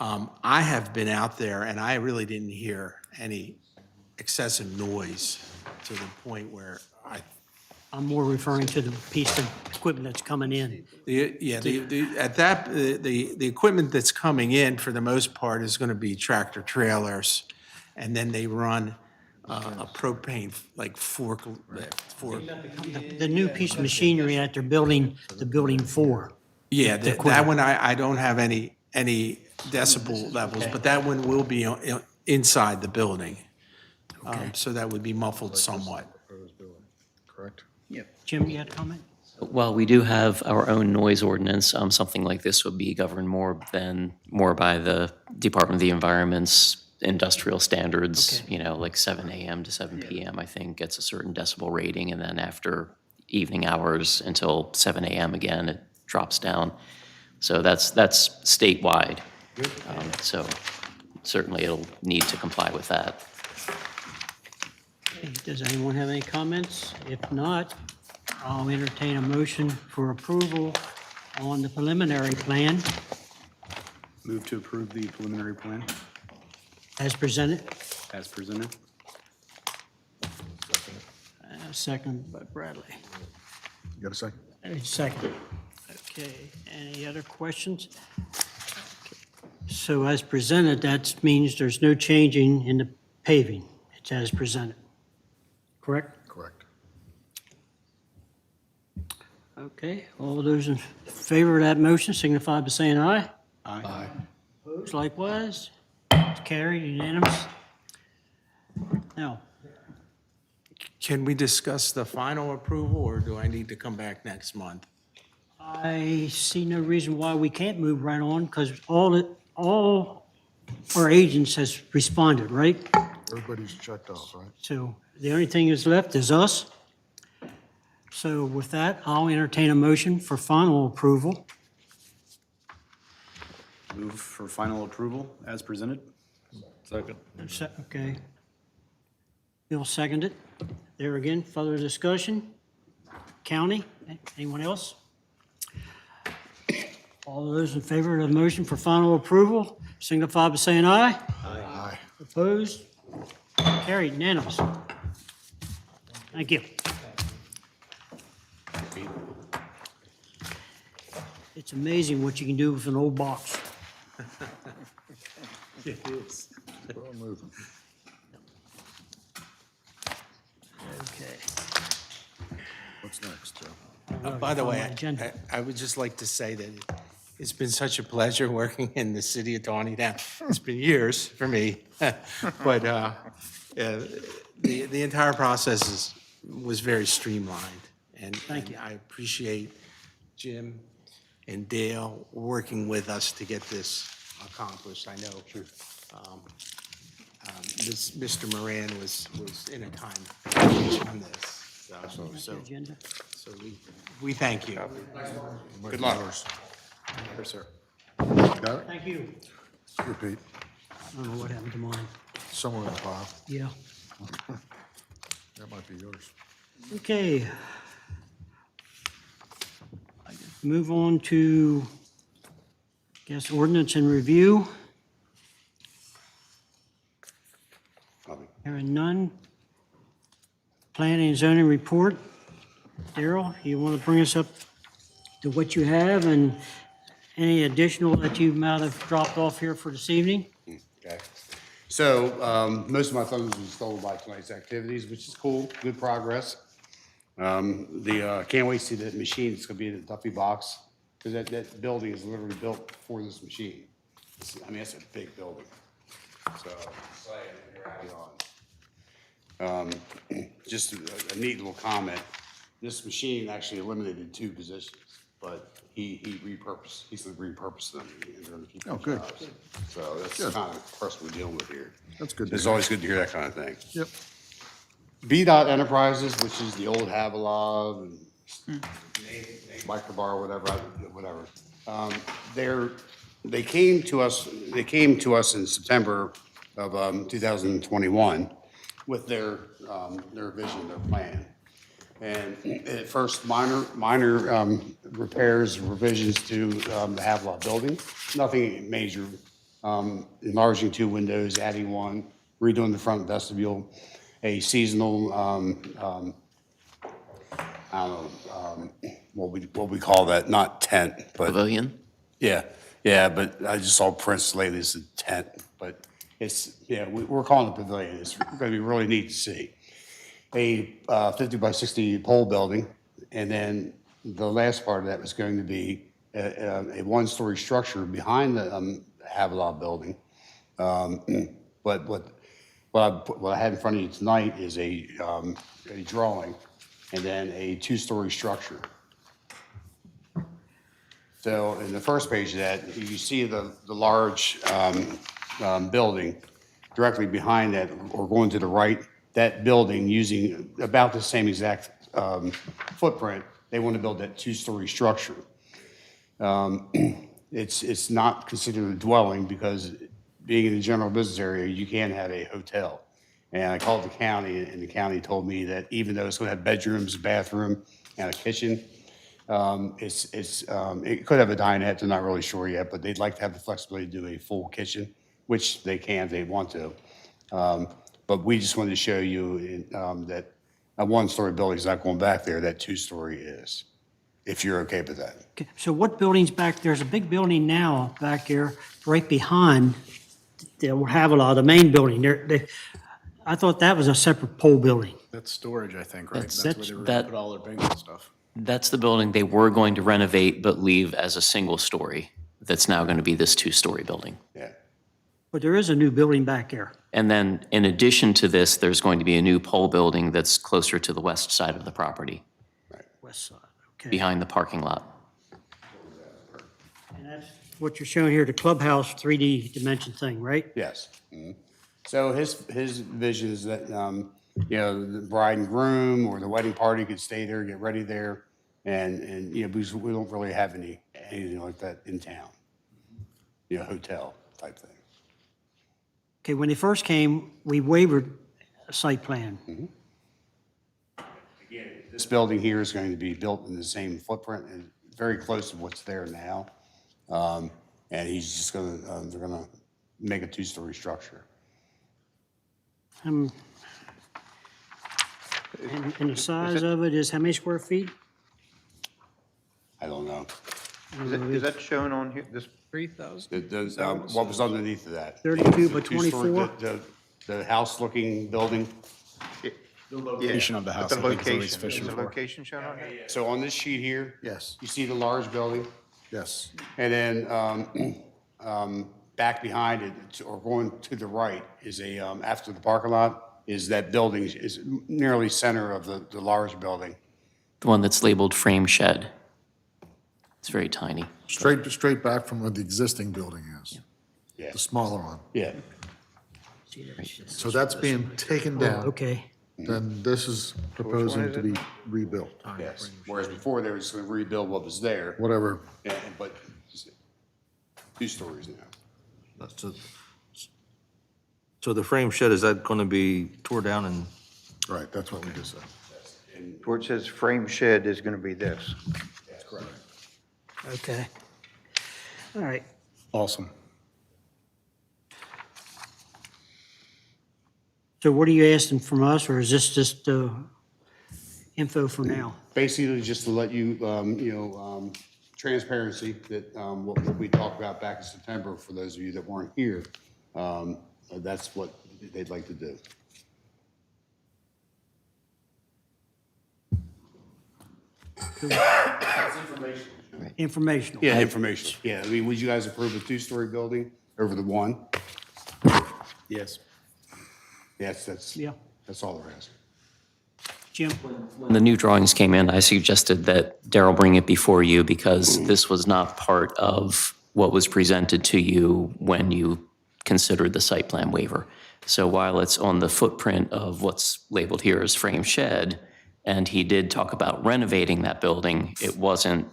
I have been out there and I really didn't hear any excessive noise to the point where I'm more referring to the piece of equipment that's coming in. the equipment that's coming in for the most part is gonna be tractor trailers, and then they run a propane, like fork. The new piece of machinery that they're building, the building for. Yeah, that one, I don't have any decibel levels, but that one will be inside the building. So that would be muffled somewhat. Correct. Jim, you had a comment? While we do have our own noise ordinance, something like this would be governed more by the Department of the Environment's industrial standards, like 7 a.m. to 7 p.m., I think, gets a certain decibel rating, and then after evening hours until 7 a.m. again, it drops down. So that's statewide. So certainly it'll need to comply with that. Okay, does anyone have any comments? If not, I'll entertain a motion for approval on the preliminary plan Move to approve the preliminary plan as presented. as presented. Second by Bradley. You got a second? Second. Okay, any other questions? So as presented, that means there's no changing in the paving. It's as presented. Correct? Correct. Okay, all those in favor of that motion signify by saying aye. Aye. Opposed likewise. It's carried, unanimous. Now, Can we discuss the final approval, or do I need to come back next month? I see no reason why we can't move right on, because all our agents has responded, right? Everybody's checked off, right? So the only thing that's left is us. So with that, I'll entertain a motion for final approval. Move for final approval as presented. Okay. Bill seconded. There again, further discussion? County? Anyone else? All those in favor of the motion for final approval, signify by saying aye. Aye. Opposed? Carried unanimous. Thank you. It's amazing what you can do with an old box. It is. Well, moving. Okay. What's next, Joe? By the way, Agenda. I would just like to say that it's been such a pleasure working in the city of Taneytown. It's been years for me, but the entire process was very streamlined. And Thank you. I appreciate Jim and Dale working with us to get this accomplished. I know Mr. Moran was in a time crunch on this. So Agenda. we thank you. Good luck. Yes, sir. Got it? Thank you. Here, Pete. I don't know what happened to mine. Somewhere in the file. Yeah. That might be yours. Okay. Move on to, I guess, ordinance and review. Hearing none. Planning and zoning report. Daryl, you want to bring us up to what you have and any additional that you might have dropped off here for this evening? Okay. So most of my thunder was stolen by tonight's activities, which is cool, good progress. Can't wait to see that machine. It's gonna be in the Duffy box, because that building is literally built for this machine. I mean, it's a big building. So, just a neat little comment. This machine actually eliminated 2 positions, but he repurposed, he's gonna repurpose them. And they're gonna keep Oh, those good. jobs. So that's the kind of person we're dealing with here. That's good to It's hear. always good to hear that kind of thing. Yep. B-Dot Enterprises, which is the old Havilah and Microbar, whatever. They came to us in September of 2021 with their vision, their plan. And at first, minor repairs, revisions to the Havilah building, nothing major. Enlarging 2 windows, adding 1, redoing the front vestibule, a seasonal, I don't know, what we call that, not tent, but, Pavilion? yeah, but I just saw prints lately, it's a tent, but it's, we're calling it pavilion, it's gonna be really neat to see. A 50 by 60 pole building, and then the last part of that was going to be a 1-story structure behind the Havilah building. But what I had in front of you tonight is a drawing and then a 2-story structure. So in the first page of that, you see the large building directly behind that, or going to the right, that building using about the same exact footprint, they want to build that 2-story structure. It's not considered a dwelling because being in the general business area, you can have a hotel. And I called the county, and the county told me that even though it's going to have bedrooms, bathroom, and a kitchen, it could have a dinette. They're not really sure yet, but they'd like to have the flexibility to do a full kitchen, which they can if they want to. But we just wanted to show you that a 1-story building is not going back there, that 2-story is, if you're okay with that. Okay, so what building's back, there's a big building now back there, right behind the Havilah, the main building. I thought that was a separate pole building. That's storage, I think, right? That's- That's where they were that- gonna put all their banking stuff. That's the building they were going to renovate but leave as a single story. That's now going to be this 2-story building. Yeah. But there is a new building back there. And then in addition to this, there's going to be a new pole building that's closer to the west side of the property, West side, okay. behind the parking lot. And that's what you're showing here, the clubhouse 3D dimension thing, right? Yes. Mhm. So his vision is that, the bride and groom or the wedding party could stay there, get ready there. And because we don't really have anything like that in town. Hotel type thing. Okay, when they first came, we waived a site plan. Again, This building here is going to be built in the same footprint and very close to what's there now. And he's just gonna, they're gonna make a two-story structure. And the size of it is how many square feet? I don't know. Is that shown on here, this? 3,000? What was underneath of that? 32 by The two-story- 24? The house-looking building. Location of the house, The I think is what he's location, is fishing the for. location shown on there? So on this sheet here. Yes. You see the large building? Yes. And then back behind it, or going to the right, is after the parking lot, is that building is nearly center of the large building. The one that's labeled frame shed. It's very tiny. Straight back from where the existing building is, Yeah, the smaller one. yeah. So that's being taken down, Okay, then this is proposing to be rebuilt, Yes. Whereas before, they was going to rebuild what was there, whatever. but 2 stories now. That's it. So the frame shed, is that going to be tore down and, Right, that's what we just said. Where it says frame shed is gonna be this. okay. All right. Awesome. So what are you asking from us, or is this just info for now? Basically, just to let you, transparency that what we talked about back in September, for those of you that weren't here, that's what they'd like to do. Informational. Yeah, information. Yeah, I mean, would you guys approve a 2-story building over the one? Yes. Yes, Yeah. that's all they're asking. Jim? When the new drawings came in, I suggested that Daryl bring it before you because this was not part of what was presented to you when you considered the site plan waiver. So while it's on the footprint of what's labeled here as frame shed, and he did talk about renovating that building, it wasn't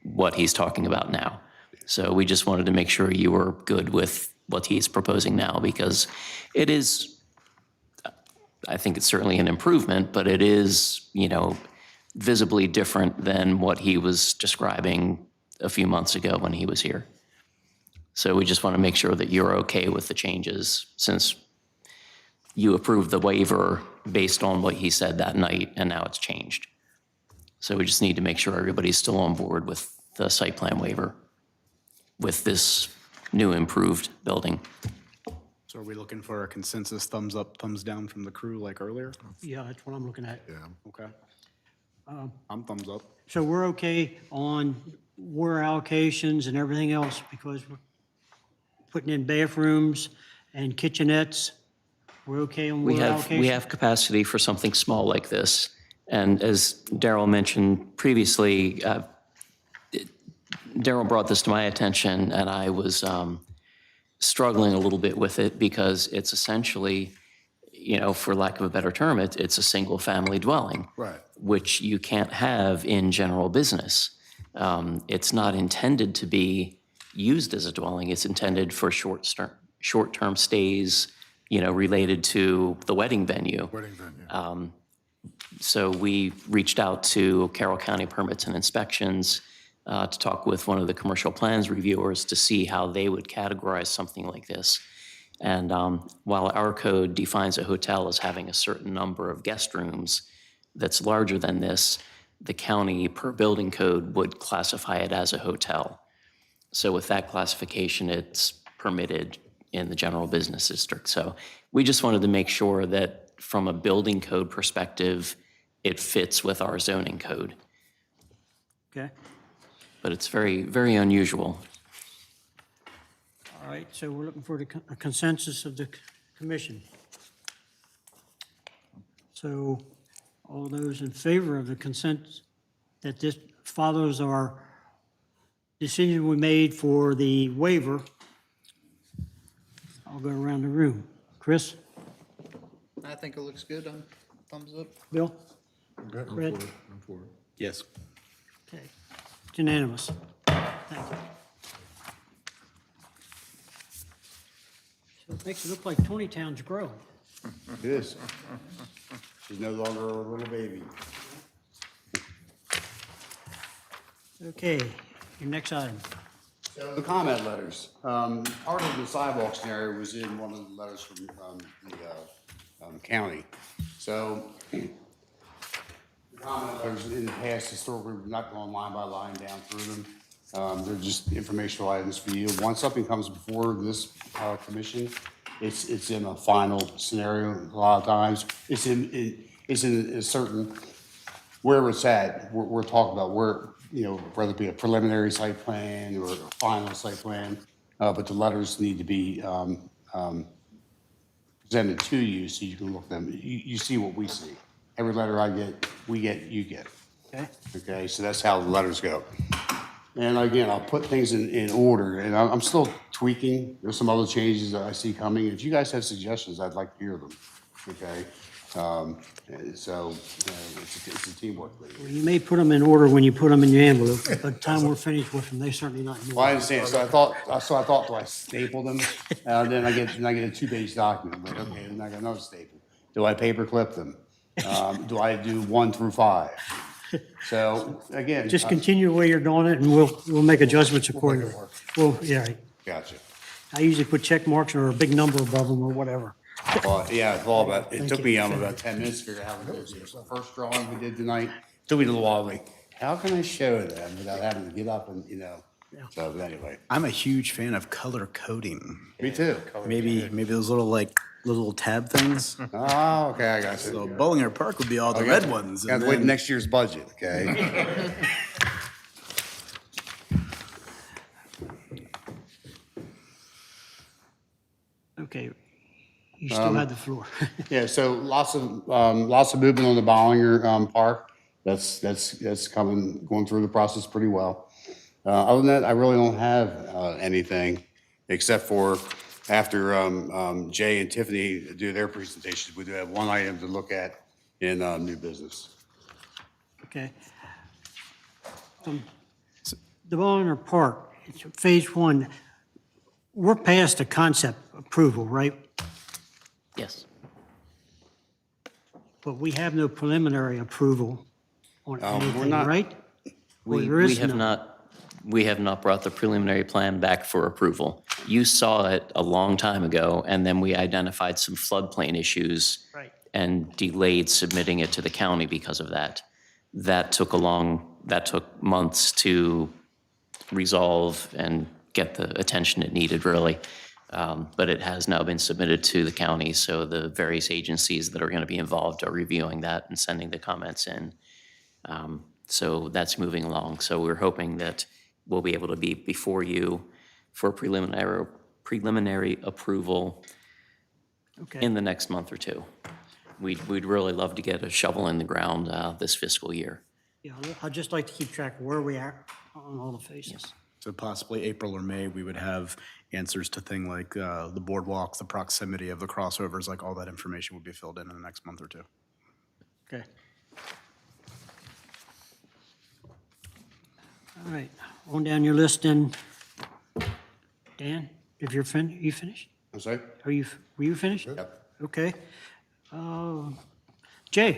what he's talking about now. So we just wanted to make sure you were good with what he's proposing now, because it is, I think it's certainly an improvement, but it is, visibly different than what he was describing a few months ago when he was here. So we just want to make sure that you're okay with the changes, since you approved the waiver based on what he said that night, and now it's changed. So we just need to make sure everybody's still on board with the site plan waiver with this new improved building. So are we looking for a consensus thumbs up, thumbs down from the crew like earlier? Yeah, that's what I'm looking at. Yeah. Okay. I'm thumbs up. So we're okay on water allocations and everything else because we're putting in bathrooms and kitchenettes? We're okay on water allocation? We have capacity for something small like this. And as Daryl mentioned previously, Daryl brought this to my attention, and I was struggling a little bit with it because it's essentially, for lack of a better term, it's a single-family dwelling. Right. Which you can't have in general business. It's not intended to be used as a dwelling. It's intended for short-term stays, related to the wedding venue. Wedding venue. So we reached out to Carroll County Permits and Inspections to talk with one of the commercial plans reviewers to see how they would categorize something like this. And while our code defines a hotel as having a certain number of guest rooms that's larger than this, the county per building code would classify it as a hotel. So with that classification, it's permitted in the general business district. So we just wanted to make sure that from a building code perspective, it fits with our zoning code. Okay, But it's very, very unusual. all right, so we're looking for a consensus of the commission. So all those in favor of the consent that this follows our decision we made for the waiver, I'll go around the room. Chris? I think it looks good. Thumbs up. Bill? Okay, I'm Fred? for it, I'm for it. Yes. Okay, it's unanimous. Thank you. So it makes it look like Taneytown's growing. It is. She's no longer a little baby. Okay, your next item. So the comment letters, part of the sidewalk scenario was in one of the letters from, the county. So the comment letters in the past historically, we've not gone line by line down through them. They're just informational items for you. Once something comes before this, commission, it's in a final scenario a lot of times. It's in a certain, wherever it's at, we're talking about where, whether it be a preliminary site plan or a final site plan, but the letters need to be presented to you so you can look them, you see what we see. Every letter I get, we get, you get. Okay. Okay, so that's how the letters go. And again, I'll put things in order, and I'm still tweaking. There's some other changes that I see coming. If you guys have suggestions, I'd like to hear them, okay? So it's a teamwork thing. Well, you may put them in order when you put them in your envelope. By the time we're finished with them, they certainly not in Well, I order. understand, so I thought, do I staple them? Then I get a 2-page document, I'm like, okay, then I got another staple. Do I paper clip them? Do I do 1 through 5? So, again. Just continue the way you're doing it, and we'll make adjustments accordingly. Well, yeah, right. Gotcha. I usually put check marks or a big number above them or whatever. Well, yeah, it's all about, it took me about 10 minutes to figure out how to do this. The first drawing we did tonight, took me a little while, like, how can I show them without having to get up and, so, but anyway. I'm a huge fan of color coding. Me too. Maybe those little tab things. Oh, okay, I got you. So Bowlinger Park would be all the red ones. Got and to wait then- next year's budget, okay? Okay. You still have the floor. Yeah, so lots of movement on the Bollinger Park. That's going through the process pretty well. Other than that, I really don't have anything except for after Jay and Tiffany do their presentations, we do have one item to look at in new business. Okay. The Balliner Park, it's phase 1, we're past the concept approval, right? Yes. But we have no preliminary approval on anything, not- right? Or there We is have none. we have not brought the preliminary plan back for approval. You saw it a long time ago, and then we identified some floodplain issues. Right. And delayed submitting it to the county because of that. That took months to resolve and get the attention it needed, really. But it has now been submitted to the county, so the various agencies that are going to be involved are reviewing that and sending the comments in. So that's moving along. So we're hoping that we'll be able to be before you for preliminary approval Okay. in the next month or two. We'd really love to get a shovel in the ground this fiscal year. Yeah, I'd just like to keep track of where we are on all the phases. So possibly April or May, we would have answers to things like the boardwalk, the proximity of the crossovers, like all that information would be filled in the next month or two. Okay. All right, on down your list then. Dan, if you finished? I'm sorry? Were you finished? Yep. Okay. Jay?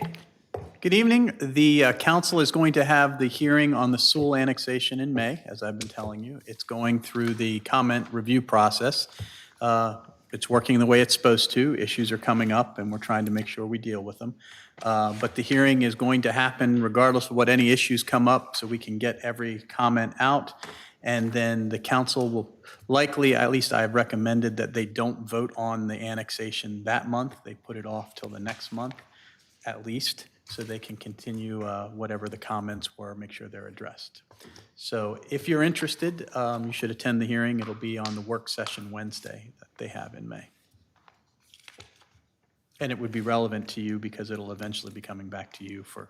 Good evening. The council is going to have the hearing on the Sewell annexation in May, as I've been telling you. It's going through the comment review process. It's working the way it's supposed to. Issues are coming up, and we're trying to make sure we deal with them. But the hearing is going to happen regardless of what any issues come up, so we can get every comment out. And then the council will likely, at least I've recommended that they don't vote on the annexation that month. They put it off till the next month, at least, so they can continue whatever the comments were, make sure they're addressed. So if you're interested, you should attend the hearing. It'll be on the work session Wednesday that they have in May. And it would be relevant to you because it'll eventually be coming back to you for,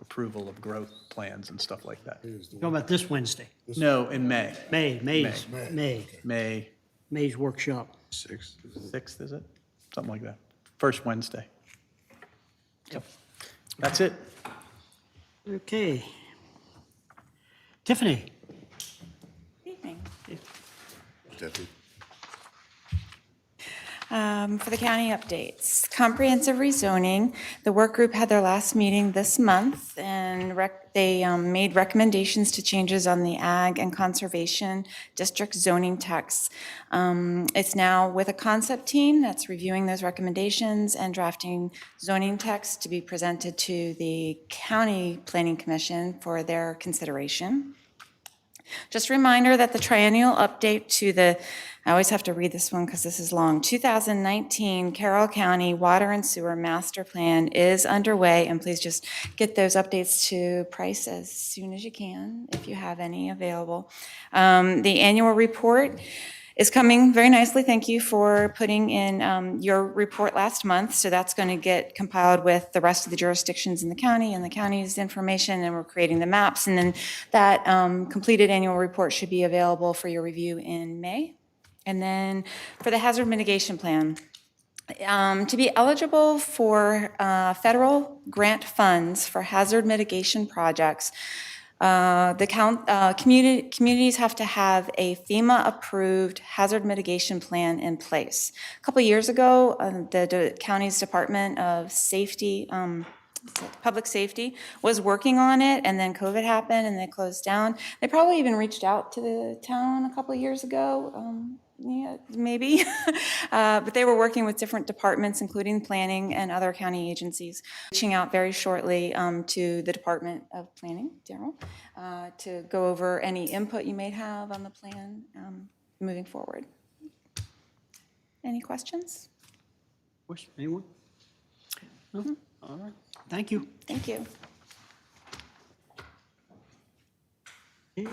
approval of growth plans and stuff like that. Talking about this Wednesday? No, in May. May's workshop. 6th, is it? Something like that. First Wednesday. So, that's it. Okay. Tiffany? Evening. Stephanie? For the county updates, comprehensive rezoning, the work group had their last meeting this month, and they made recommendations to changes on the ag and conservation district zoning texts. It's now with a concept team that's reviewing those recommendations and drafting zoning text to be presented to the county planning commission for their consideration. Just a reminder that the triennial update to the, I always have to read this one because this is long, 2019 Carroll County Water and Sewer Master Plan is underway, and please just get those updates to Price as soon as you can, if you have any available. The annual report is coming very nicely. Thank you for putting in your report last month. So that's going to get compiled with the rest of the jurisdictions in the county and the county's information, and we're creating the maps. And then that completed annual report should be available for your review in May. And then for the hazard mitigation plan, to be eligible for federal grant funds for hazard mitigation projects, communities have to have a FEMA-approved hazard mitigation plan in place. A couple of years ago, the county's Department of Safety, Public Safety, was working on it, and then COVID happened and they closed down. They probably even reached out to the town a couple of years ago. Yeah, maybe. But they were working with different departments, including planning and other county agencies, reaching out very shortly to the Department of Planning, Daryl, to go over any input you may have on the plan moving forward. Any questions? Anyone? No? All right. Thank you. Thank you. Okay.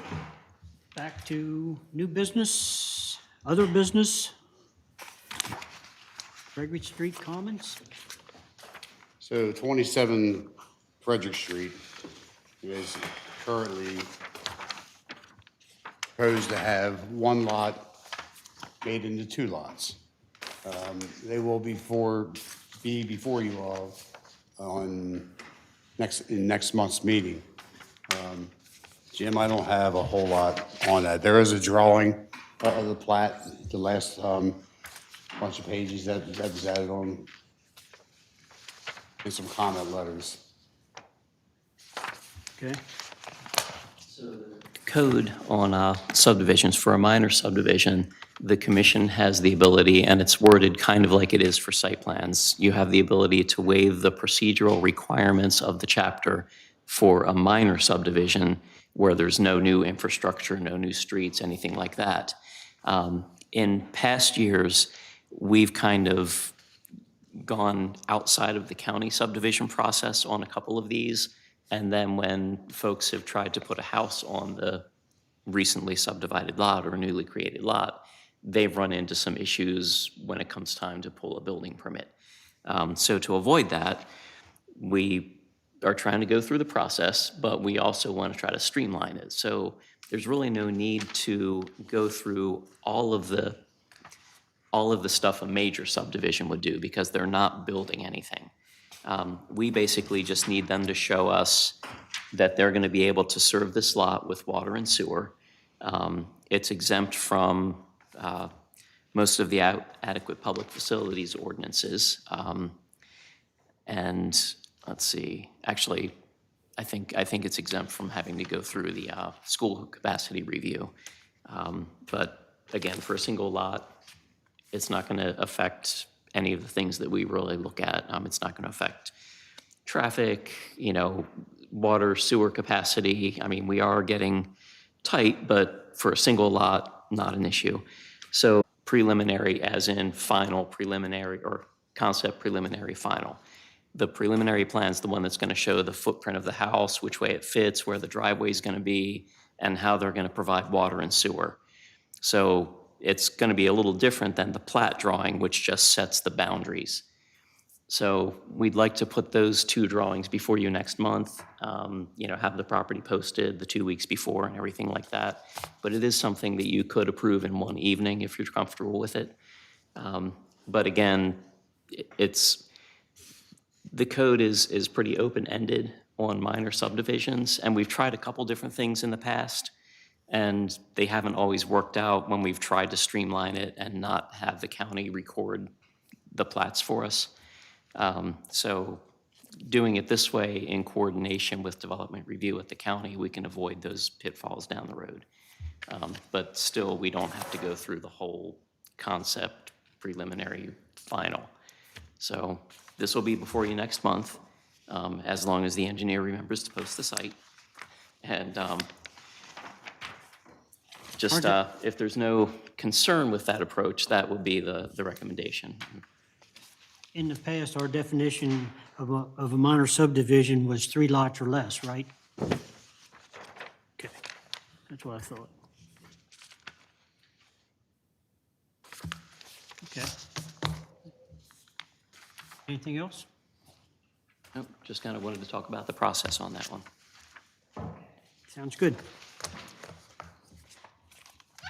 Back to new business, other business. Gregory Street Commons. So 27 Frederick Street is currently proposed to have one lot made into two lots. They will be before you all on next month's meeting. Jim, I don't have a whole lot on that. There is a drawing of the plat, the last bunch of pages that was added on, and some comment letters. Okay. Code on subdivisions, for a minor subdivision, the commission has the ability, and it's worded kind of like it is for site plans, you have the ability to waive the procedural requirements of the chapter for a minor subdivision where there's no new infrastructure, no new streets, anything like that. In past years, we've kind of gone outside of the county subdivision process on a couple of these, and then when folks have tried to put a house on the recently subdivided lot or newly created lot, they've run into some issues when it comes time to pull a building permit. So to avoid that, we are trying to go through the process, but we also want to try to streamline it. So there's really no need to go through all of the stuff a major subdivision would do because they're not building anything. We basically just need them to show us that they're going to be able to serve this lot with water and sewer. It's exempt from most of the adequate public facilities ordinances. And let's see, actually, I think it's exempt from having to go through the school capacity review. But again, for a single lot, it's not going to affect any of the things that we really look at. It's not going to affect traffic, water, sewer capacity. I mean, we are getting tight, but for a single lot, not an issue. So preliminary as in final preliminary or concept preliminary final. The preliminary plan is the one that's going to show the footprint of the house, which way it fits, where the driveway is going to be, and how they're going to provide water and sewer. So it's going to be a little different than the plat drawing, which just sets the boundaries. So we'd like to put those two drawings before you next month, have the property posted the 2 weeks before and everything like that. But it is something that you could approve in one evening if you're comfortable with it. But again, the code is pretty open-ended on minor subdivisions, and we've tried a couple different things in the past, and they haven't always worked out when we've tried to streamline it and not have the county record the plats for us. So doing it this way in coordination with development review at the county, we can avoid those pitfalls down the road. But still, we don't have to go through the whole concept, preliminary, final. So this will be before you next month, as long as the engineer remembers to post the site. And just if there's no concern with that approach, that would be the recommendation. In the past, our definition of a minor subdivision was 3 lots or less, right? Okay, that's what I thought. Okay. Anything else? Nope, just kind of wanted to talk about the process on that one. Sounds good.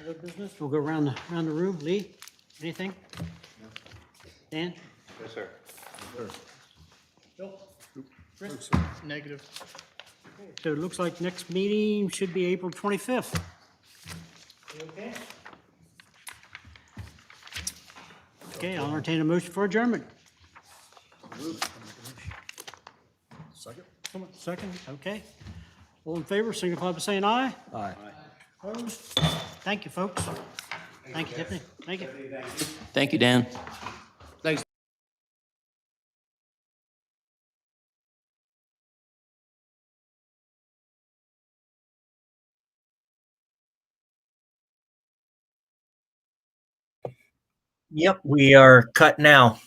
Other business, we'll go around the room. Lee, anything? Dan? Yes, sir. Negative. So it looks like next meeting should be April 25th. Okay. Okay, I'll entertain a motion for adjournment. Second. Second, okay. All in favor, signify by saying aye. Aye. Opposed? Thank you, folks. Thank you, Tiffany. Thank you. Thank you, Dan. Yep, we are cut now.